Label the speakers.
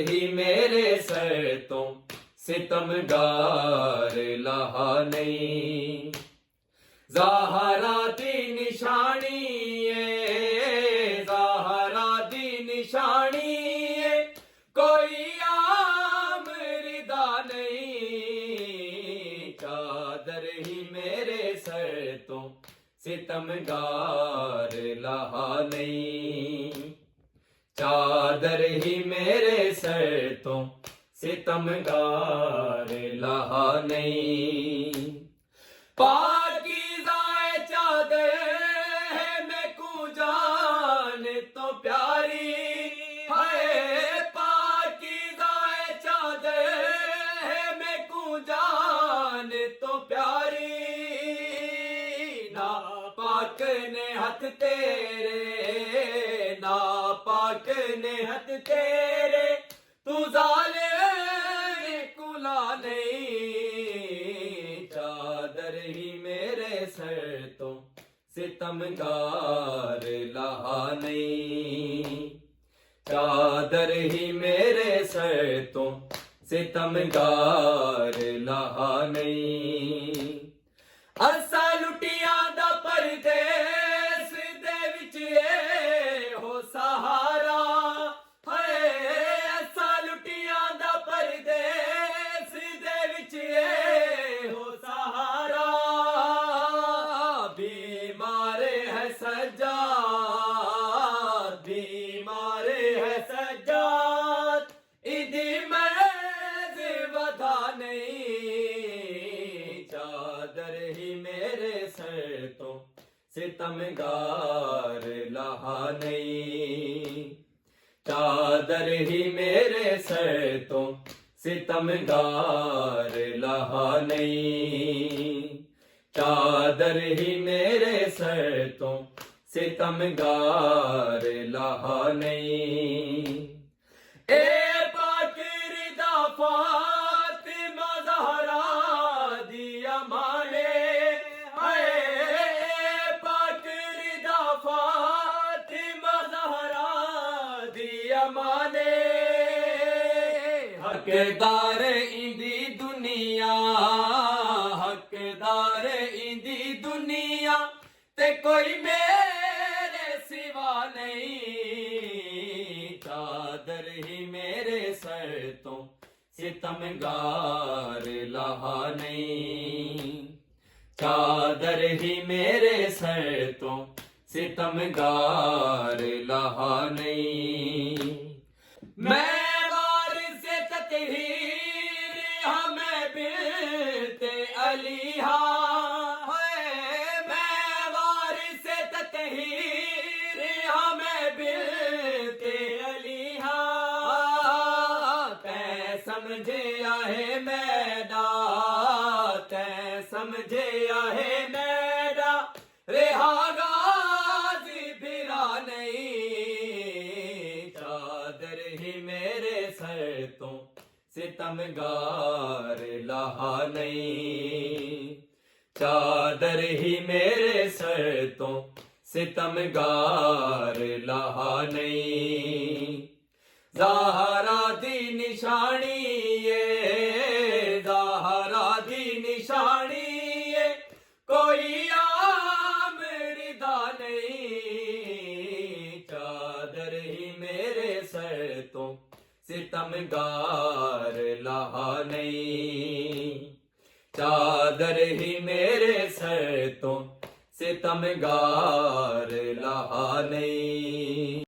Speaker 1: ही मेरे सर तो सितमगार लहा नहीं। ज़हरा दी निशानी है, ज़हरा दी निशानी है, कोई आम रिदा नहीं। चादर ही मेरे सर तो सितमगार लहा नहीं। चादर ही मेरे सर तो सितमगार लहा नहीं। पाकीज़ाए चादर है मैं को जान तो प्यारी है। पाकीज़ाए चादर है मैं को जान तो प्यारी। ना पाक ने हथ तेरे, ना पाक ने हथ तेरे, तू जालिम कुला नहीं। चादर ही मेरे सर तो सितमगार लहा नहीं। चादर ही मेरे सर तो सितमगार लहा नहीं। असा लुटियां दा परदेस दे विच ए हो सहारा है। असा लुटियां दा परदेस दे विच ए हो सहारा। बीमार है सज्जाद, बीमार है सज्जाद, इदी मर्ज वधा नहीं। चादर ही मेरे सर तो सितमगार लहा नहीं। चादर ही मेरे सर तो सितमगार लहा नहीं। चादर ही मेरे सर तो सितमगार लहा नहीं। ए पाकिरदा फातिमा ज़हरा दी अमाने है। पाकिरदा फातिमा ज़हरा दी अमाने। हकदार इंदी दुनिया, हकदार इंदी दुनिया ते कोई मेरे सिवा नहीं। चादर ही मेरे सर तो सितमगार लहा नहीं। चादर ही मेरे सर तो सितमगार लहा नहीं। मैं वारिस तत्हीर हमें बिलते अलीहा है। मैं वारिस तत्हीर हमें बिलते अलीहा। तै समझे आहे मैडा, तै समझे आहे मैडा, रेहा गाजी फिरा नहीं। चादर ही मेरे सर तो सितमगार लहा नहीं। चादर ही मेरे सर तो सितमगार लहा नहीं। ज़हरा दी निशानी है, ज़हरा दी निशानी है, कोई आम रिदा नहीं। चादर ही मेरे सर तो सितमगार लहा नहीं। चादर ही मेरे सर तो सितमगार लहा नहीं।